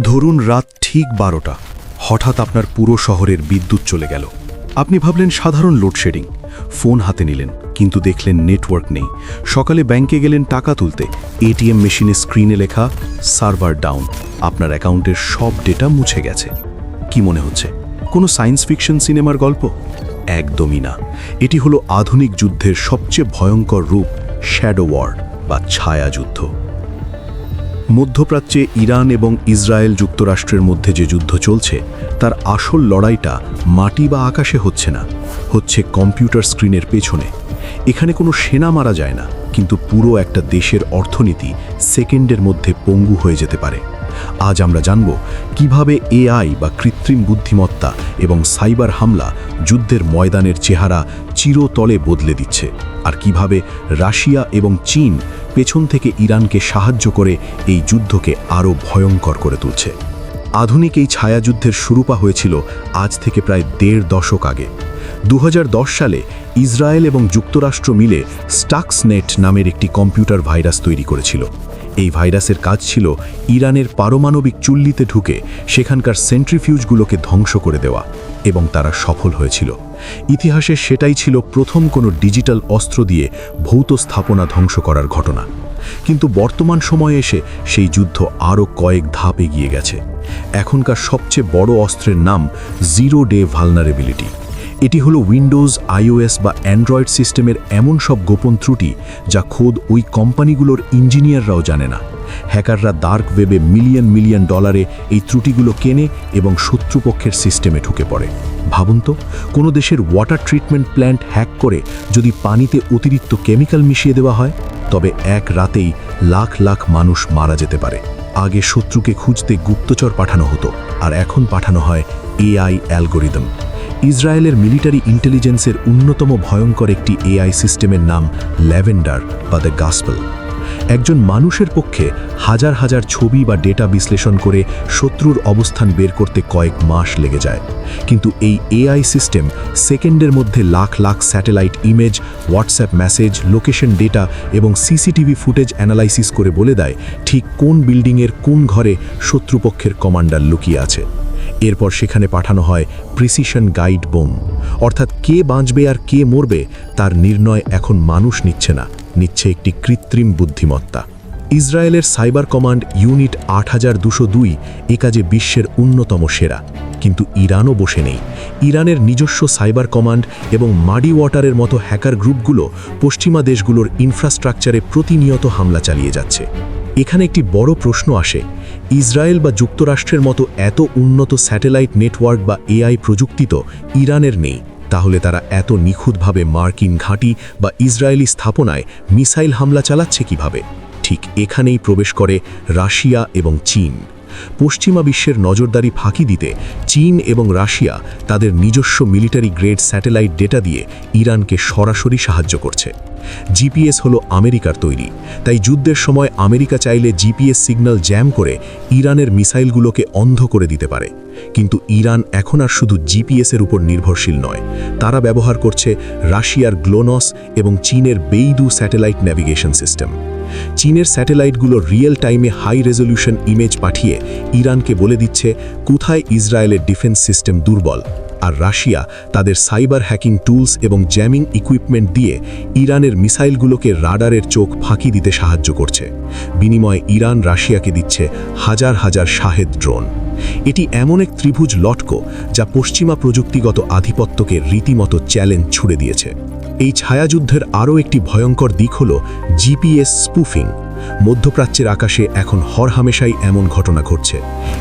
ধরুন রাত ঠিক 12টা, হঠাৎ আপনার পুরো শহরের বিদ্যুৎ চলে গেল। আপনি ভাবলেন সাধারণ লোডশেডিং, ফোন হাতে নিলেন, কিন্তু দেখলেন নেটওয়ার্ক নেই। সকালে ব্যাংকে গেলেন টাকা তুলতে, এটিএম মেশিনে স্ক্রিনে লেখা সার্ভার ডাউন, আপনার অ্যাকাউন্টের সব ডেটা মুছে গেছে। কি মনে হচ্ছে কোনো সায়েন্স ফিকশন সিনেমার গল্প? একদমই না। এটি হলো আধুনিক যুদ্ধের সবচেয়ে ভয়ঙ্কর রূপ, শ্যাডো ওয়ার বা ছায়াযুদ্ধ। মধ্যপ্রাচ্যে ইরান এবং ইসরায়েল যুক্তরাষ্ট্রের মধ্যে যে যুদ্ধ চলছে, তার আসল লড়াইটা মাটি বা আকাশে হচ্ছে না, হচ্ছে কম্পিউটার স্ক্রিনের পেছনে। এখানে কোনো সেনা মারা যায় না, কিন্তু পুরো একটা দেশের অর্থনীতি সেকেন্ডের মধ্যে পঙ্গু হয়ে যেতে পারে। আজ আমরা জানব কিভাবে এআই বা কৃত্রিম বুদ্ধিমত্তা এবং সাইবার হামলা যুদ্ধের ময়দানের চেহারা চিরতলে বদলে দিচ্ছে, আর কিভাবে রাশিয়া এবং চীন পেছন থেকে ইরানকে সাহায্য করে এই যুদ্ধকে আরও ভয়ঙ্কর করে তুলছে। আধুনিক এই ছায়াযুদ্ধের শুরুপা হয়েছিল আজ থেকে প্রায় ১.৫ দশক আগে। ২০১০ সালে ইসরায়েল এবং যুক্তরাষ্ট্র মিলে স্টাক্সনেট নামের একটি কম্পিউটার ভাইরাস তৈরি করেছিল। এই ভাইরাসের কাজ ছিল ইরানের পারমাণবিক চুল্লিতে ঢুকে সেখানকার সেন্ট্রিফিউজগুলোকে ধ্বংস করে দেওয়া, এবং তারা সফল হয়েছিল। ইতিহাসে সেটাই ছিল প্রথম কোনো ডিজিটাল অস্ত্র দিয়ে ভৌত স্থাপনা ধ্বংস করার ঘটনা। কিন্তু বর্তমান সময়ে এসে সেই যুদ্ধ আরও কয়েক ধাপ এগিয়ে গেছে। এখনকার সবচেয়ে বড় অস্ত্রের নাম জিরো ডে ভালনারেবিলিটি। এটি হলো উইন্ডোজ, আইওএস বা অ্যান্ড্রয়েড সিস্টেমের এমন সব গোপন ত্রুটি যা খোদ ওই কোম্পানিগুলোর ইঞ্জিনিয়াররাও জানে না। হ্যাকাররা ডার্ক ওয়েবে মিলিয়ন মিলিয়ন ডলারে এই ত্রুটিগুলো কেনে এবং শত্রুপক্ষের সিস্টেমে ঢুকে পড়ে। ভাবুন তো, কোনো দেশের ওয়াটার ট্রিটমেন্ট প্ল্যান্ট হ্যাক করে যদি পানিতে অতিরিক্ত কেমিক্যাল মিশিয়ে দেওয়া হয়, তবে এক রাতেই লাখ লাখ মানুষ মারা যেতে পারে। আগে শত্রুকে খুঁজতে গুপ্তচর পাঠানো হতো, আর এখন পাঠানো হয় এআই অ্যালগোরিদম। ইসরায়েলের মিলিটারি ইন্টেলিজেন্সের অন্যতম ভয়ঙ্কর একটি এআই সিস্টেমের নাম ল্যাভেন্ডার বা দ্য গসপেল। একজন মানুষের পক্ষে হাজার হাজার ছবি বা ডেটা বিশ্লেষণ করে শত্রুর অবস্থান বের করতে কয়েক মাস লেগে যায়। কিন্তু এই এআই সিস্টেম সেকেন্ডের মধ্যে lakh lakh satellite image, WhatsApp message, location data এবং সিসিটিভি ফুটেজ অ্যানালাইসিস করে বলে দেয় ঠিক কোন বিল্ডিংয়ের কোন ঘরে শত্রুপক্ষের কমান্ডার লুকিয়ে আছে। এরপর সেখানে পাঠানো হয় প্রিসিশন গাইড বোম, অর্থাৎ কে বাঁচবে আর কে মরবে তার নির্ণয় এখন মানুষ নিচ্ছে না, নিচ্ছে একটি কৃত্রিম বুদ্ধিমত্তা। ইসরায়েলের সাইবার কমান্ড ইউনিট ৮২০২ এ কাজে বিশ্বের অন্যতম সেরা। কিন্তু ইরানও বসে নেই। ইরানের নিজস্ব সাইবার কমান্ড এবং মাডি ওয়াটারের মতো হ্যাকার গ্রুপগুলো পশ্চিমা দেশগুলোর ইনফ্রাস্ট্রাকচারে প্রতিনিয়ত হামলা চালিয়ে যাচ্ছে। এখানে একটি বড় প্রশ্ন আসে, ইসরায়েল বা যুক্তরাষ্ট্রের মতো এত উন্নত স্যাটেলাইট নেটওয়ার্ক বা এআই প্রযুক্তি তো ইরানের নেই, তাহলে তারা এত নিখুঁতভাবে মার্কিন ঘাঁটি বা ইসরায়েলি স্থাপনায় মিসাইল হামলা চালাচ্ছে কিভাবে? ঠিক এখানেই প্রবেশ করে রাশিয়া এবং চীন। পশ্চিমা বিশ্বের নজরদারি ফাঁকি দিতে চীন এবং রাশিয়া তাদের নিজস্ব মিলিটারি গ্রেড স্যাটেলাইট ডেটা দিয়ে ইরানকে সরাসরি সাহায্য করছে। জিপিএস হলো আমেরিকার তৈরি, তাই যুদ্ধের সময় আমেরিকা চাইলে জিপিএস সিগন্যাল জ্যাম করে ইরানের মিসাইলগুলোকে অন্ধ করে দিতে পারে। কিন্তু ইরান এখন আর শুধু জিপিএসের উপর নির্ভরশীল নয়, তারা ব্যবহার করছে রাশিয়ার গ্লোনস এবং চীনের বেইদু স্যাটেলাইট ন্যাভিগেশন সিস্টেম। চীনের স্যাটেলাইটগুলো রিয়েল টাইমে হাই রেজলিউশন ইমেজ পাঠিয়ে ইরানকে বলে দিচ্ছে কোথায় ইসরায়েলের ডিফেন্স সিস্টেম দুর্বল, আর রাশিয়া তাদের সাইবার হ্যাকিং টুলস এবং জ্যামিং ইকুইপমেন্ট দিয়ে ইরানের মিসাইলগুলোকে রাডারের চোখ ফাঁকি দিতে সাহায্য করছে। বিনিময়ে ইরান রাশিয়াকে দিচ্ছে হাজার হাজার শাহেদ ড্রোন। এটি এমন এক ত্রিভুজ লটকো যা পশ্চিমা প্রযুক্তিগত আধিপত্যকে রীতিমতো চ্যালেঞ্জ ছুড়ে দিয়েছে। এই ছায়াযুদ্ধের আরও একটি ভয়ঙ্কর দিক হল জিপিএস স্পুফিং। মধ্যপ্রাচ্যের আকাশে এখন হরহামেশাই এমন ঘটনা ঘটছে।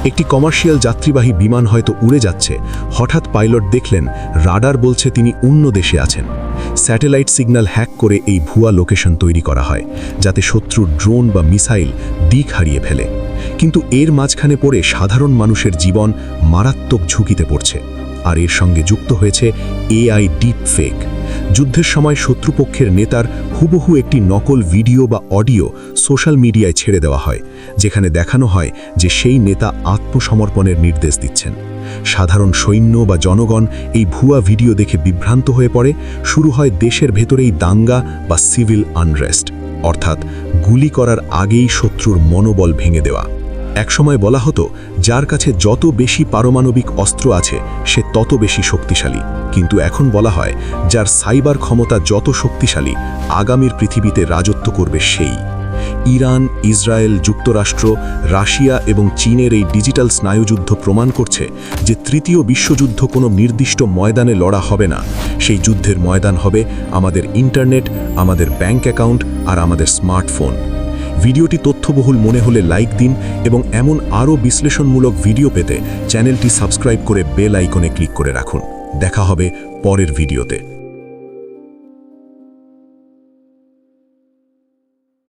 একটি কমার্শিয়াল যাত্রীবাহী বিমান হয়তো উড়ে যাচ্ছে, হঠাৎ পাইলট দেখলেন রাডার বলছে তিনি অন্য দেশে আছেন। স্যাটেলাইট সিগন্যাল হ্যাক করে এই ভুয়া লোকেশন তৈরি করা হয়, যাতে শত্রুর ড্রোন বা মিসাইল দিক হারিয়ে ফেলে। কিন্তু এর মাঝখানে পড়ে সাধারণ মানুষের জীবন মারাত্মক ঝুঁকিতে পড়ছে। আর এর সঙ্গে যুক্ত হয়েছে এআই ডিপ ফেক। যুদ্ধের সময় শত্রুপক্ষের নেতার হুবহু একটি নকল ভিডিও বা অডিও সোশ্যাল মিডিয়ায় ছেড়ে দেওয়া হয়, যেখানে দেখানো হয় যে সেই নেতা আত্মসমর্পণের নির্দেশ দিচ্ছেন। সাধারণ সৈন্য বা জনগণ এই ভুয়া ভিডিও দেখে বিভ্রান্ত হয়ে পড়ে। শুরু হয় দেশের ভেতরেই দাঙ্গা বা সিভিল আনরেস্ট, অর্থাৎ গুলি করার আগেই শত্রুর মনোবল ভেঙে দেওয়া। একসময় বলা হতো যার কাছে যত বেশি পারমাণবিক অস্ত্র আছে সে তত বেশি শক্তিশালী, কিন্তু এখন বলা হয় যার সাইবার ক্ষমতা যত শক্তিশালী আগামীর পৃথিবীতে রাজত্ব করবে সেই। ইরান, ইসরায়েল, যুক্তরাষ্ট্র, রাশিয়া এবং চীনের এই ডিজিটাল স্নায়ুযুদ্ধ প্রমাণ করছে যে তৃতীয় বিশ্বযুদ্ধ কোনো নির্দিষ্ট ময়দানে লড়া হবে না। সেই যুদ্ধের ময়দান হবে আমাদের ইন্টারনেট, আমাদের ব্যাংক অ্যাকাউন্ট আর আমাদের স্মার্টফোন। ভিডিওটি তথ্যবহুল মনে হলে লাইক দিন এবং এমন আরও বিশ্লেষণমূলক ভিডিও পেতে চ্যানেলটি সাবস্ক্রাইব করে বেল আইকনে ক্লিক করে রাখুন। দেখা হবে পরের ভিডিওতে।